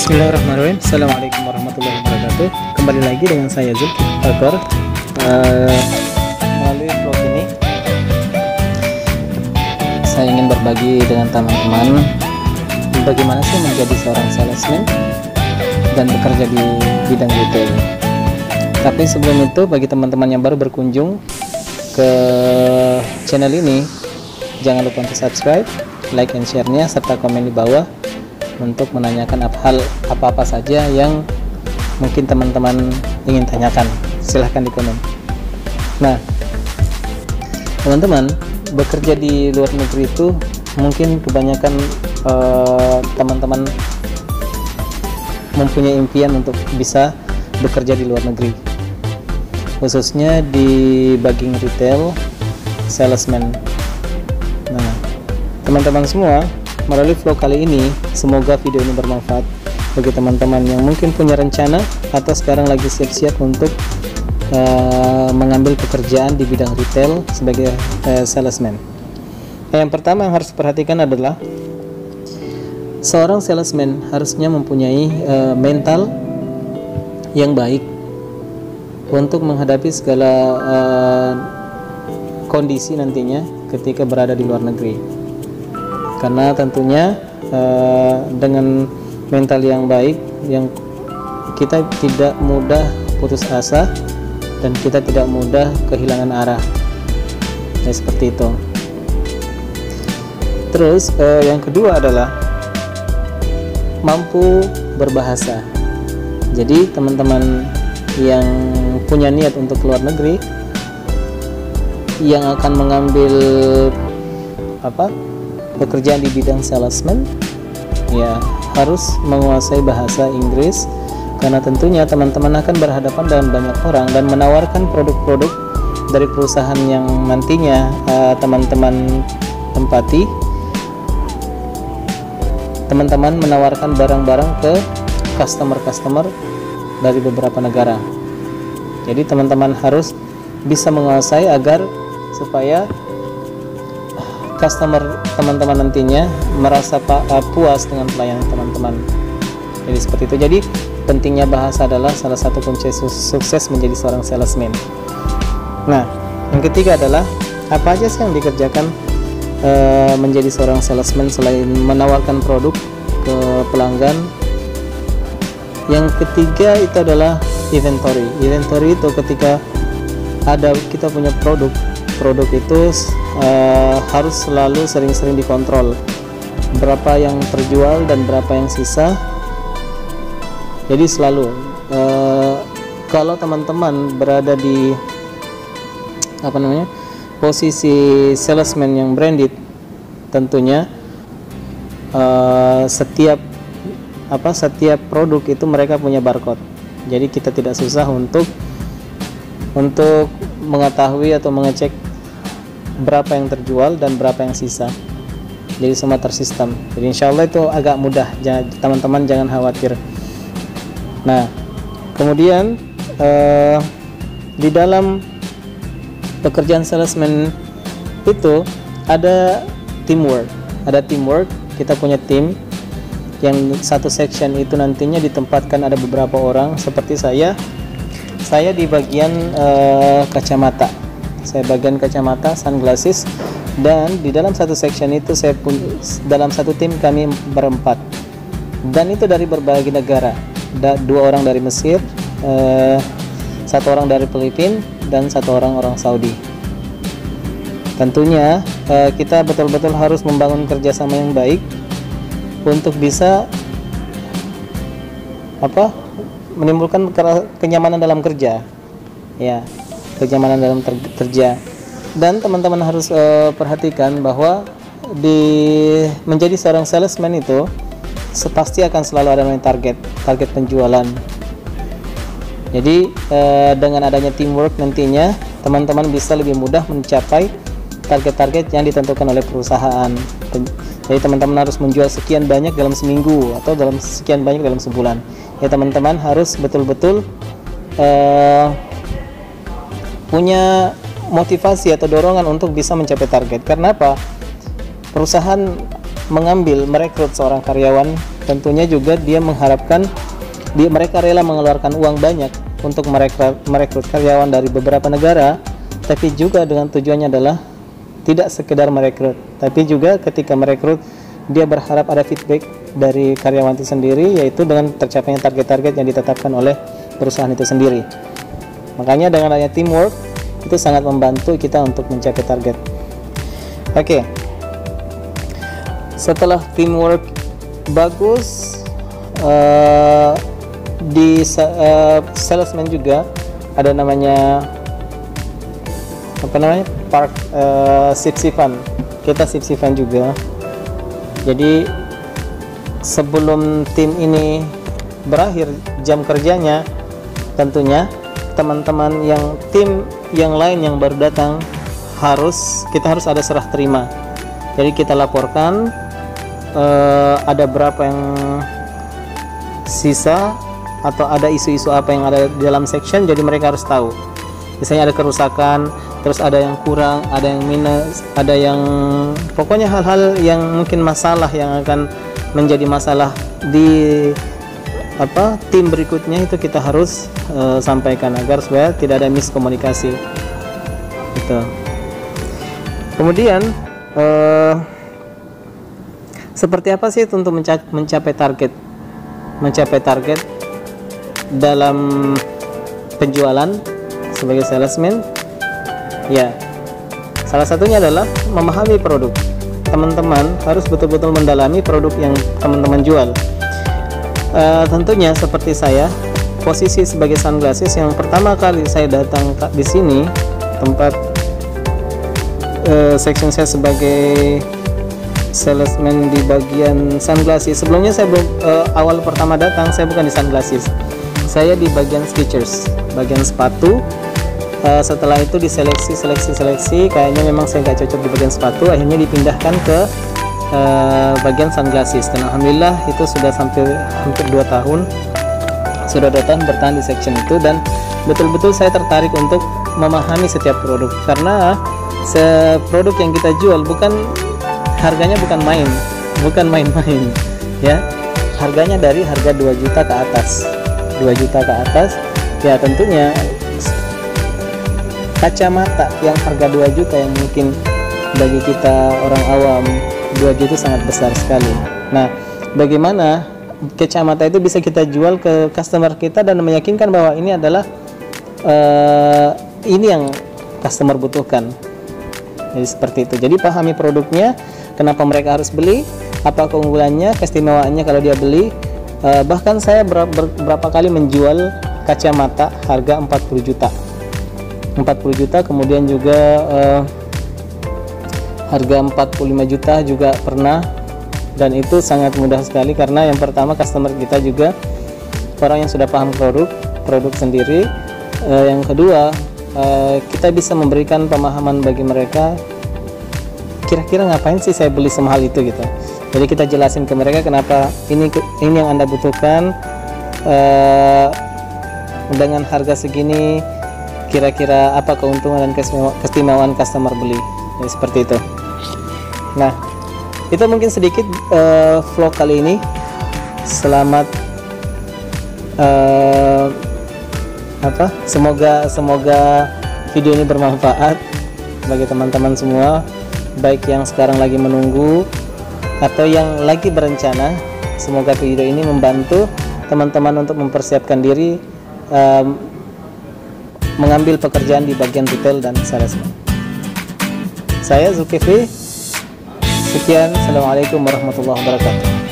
Bismillahirrahmanirrahim. Assalamualaikum warahmatullahi wabarakatuh. Kembali lagi dengan saya Zulkifli. Melalui vlog ini saya ingin berbagi dengan teman-teman bagaimana sih menjadi seorang salesman dan bekerja di bidang retail. Tapi sebelum itu, bagi teman-teman yang baru berkunjung ke channel ini, jangan lupa untuk subscribe, like and share-nya, serta komen di bawah untuk menanyakan hal apa-apa saja yang mungkin teman-teman ingin tanyakan. Silahkan di komen. Nah, teman-teman, bekerja di luar negeri itu mungkin kebanyakan teman-teman mempunyai impian untuk bisa bekerja di luar negeri, khususnya di bagian retail, salesman. Nah, teman-teman semua, melalui vlog kali ini, semoga video ini bermanfaat bagi teman-teman yang mungkin punya rencana atau sekarang lagi siap-siap untuk mengambil pekerjaan di bidang retail sebagai salesman. Yang pertama yang harus diperhatikan adalah seorang salesman harusnya mempunyai mental yang baik untuk menghadapi segala kondisi nantinya ketika berada di luar negeri. Karena tentunya dengan mental yang baik, yang kita tidak mudah putus asa dan kita tidak mudah kehilangan arah, ya, seperti itu. Terus yang kedua adalah mampu berbahasa. Jadi teman-teman yang punya niat untuk keluar negeri, yang akan mengambil pekerjaan di bidang salesman, ya harus menguasai bahasa Inggris, karena tentunya teman-teman akan berhadapan dengan banyak orang dan menawarkan produk-produk dari perusahaan yang nantinya teman-teman tempati. Teman-teman menawarkan barang-barang ke customer-customer dari beberapa negara. Jadi teman-teman harus bisa menguasai agar supaya customer teman-teman nantinya merasa puas dengan pelayanan teman-teman. Jadi seperti itu. Jadi pentingnya bahasa adalah salah satu kunci sukses menjadi seorang salesman. Nah, yang ketiga adalah apa aja sih yang dikerjakan menjadi seorang salesman selain menawarkan produk ke pelanggan. Yang ketiga itu adalah inventory. Inventory itu ketika kita punya produk itu harus selalu sering-sering dikontrol berapa yang terjual dan berapa yang sisa. Jadi selalu kalau teman-teman berada di posisi salesman yang branded, tentunya setiap produk itu mereka punya barcode. Jadi kita tidak susah untuk mengetahui atau mengecek berapa yang terjual dan berapa yang sisa. Jadi semua tersistem. Jadi insya Allah itu agak mudah, teman-teman jangan khawatir. Nah, kemudian di dalam pekerjaan salesman itu ada teamwork. Kita punya tim yang satu section itu nantinya ditempatkan ada beberapa orang. Seperti saya di bagian kacamata. Saya bagian kacamata, sunglasses, dan di dalam satu section itu dalam satu tim kami berempat, dan itu dari berbagai negara. Dua orang dari Mesir, satu orang dari Filipina, dan satu orang Saudi. Tentunya kita betul-betul harus membangun kerjasama yang baik untuk bisa menimbulkan kenyamanan dalam kerja, ya, kenyamanan dalam kerja. Dan teman-teman harus perhatikan bahwa menjadi seorang salesman itu pasti akan selalu ada target penjualan. Jadi dengan adanya teamwork nantinya teman-teman bisa lebih mudah mencapai target-target yang ditentukan oleh perusahaan. Jadi teman-teman harus menjual sekian banyak dalam seminggu atau dalam sekian banyak dalam sebulan. Ya, teman-teman harus betul-betul punya motivasi atau dorongan untuk bisa mencapai target. Karena apa? Perusahaan merekrut seorang karyawan tentunya juga dia mengharapkan mereka rela mengeluarkan uang banyak untuk merekrut karyawan dari beberapa negara, tapi juga dengan tujuannya adalah tidak sekedar merekrut, tapi juga ketika merekrut dia berharap ada feedback dari karyawan itu sendiri, yaitu dengan tercapainya target-target yang ditetapkan oleh perusahaan itu sendiri. Makanya dengan adanya teamwork itu sangat membantu kita untuk mencapai target. Oke. Setelah teamwork bagus, di salesman juga ada namanya sip-sipan. Kita sip-sipan juga. Jadi sebelum tim ini berakhir jam kerjanya, tentunya teman-teman yang tim yang lain yang baru datang kita harus ada serah terima. Jadi kita laporkan ada berapa yang sisa atau ada isu-isu apa yang ada di dalam section, jadi mereka harus tahu. Misalnya ada kerusakan, terus ada yang kurang, ada yang minus, ada yang pokoknya hal-hal yang mungkin masalah yang akan menjadi masalah di tim berikutnya, itu kita harus sampaikan agar supaya tidak ada miskomunikasi gitu. Kemudian seperti apa sih untuk mencapai target dalam penjualan sebagai salesman? Ya, salah satunya adalah memahami produk. Teman-teman harus betul-betul mendalami produk yang teman-teman jual. Tentunya seperti saya, posisi sebagai Sunglasses yang pertama kali saya datang di sini, tempat section saya sebagai salesman di bagian sunglasses. Sebelumnya saya awal pertama datang saya bukan di sunglasses, saya di bagian Skechers, bagian sepatu. Setelah itu diseleksi, kayaknya memang saya nggak cocok di bagian sepatu, akhirnya dipindahkan ke bagian sunglasses. Dan alhamdulillah itu sudah hampir 2 tahun sudah bertahan di section itu, dan betul-betul saya tertarik untuk memahami setiap produk, karena produk yang kita jual harganya bukan main-main ya. Harganya dari harga 2 juta ke atas ya. Tentunya kacamata yang harga 2 juta yang mungkin bagi kita orang awam 2 juta sangat besar sekali. Nah, bagaimana kacamata itu bisa kita jual ke customer kita dan meyakinkan bahwa ini adalah ini yang customer butuhkan. Jadi seperti itu. Jadi pahami produknya, kenapa mereka harus beli, apa keunggulannya, keistimewaannya kalau dia beli. Bahkan saya berapa kali menjual kacamata harga 40 juta, kemudian juga harga 45 juta juga pernah. Dan itu sangat mudah sekali, karena yang pertama customer kita juga orang yang sudah paham produk sendiri. Yang kedua, kita bisa memberikan pemahaman bagi mereka, kira-kira ngapain sih saya beli semahal itu gitu. Jadi kita jelasin ke mereka kenapa ini yang Anda butuhkan, dengan harga segini kira-kira apa keuntungan dan keistimewaan customer beli. Jadi seperti itu. Nah, itu mungkin sedikit vlog kali ini. Selamat semoga video ini bermanfaat bagi teman-teman semua, baik yang sekarang lagi menunggu atau yang lagi berencana. Semoga video ini membantu teman-teman untuk mempersiapkan diri mengambil pekerjaan di bagian retail dan salesman. Saya Zulkifli, sekian, assalamualaikum warahmatullahi wabarakatuh.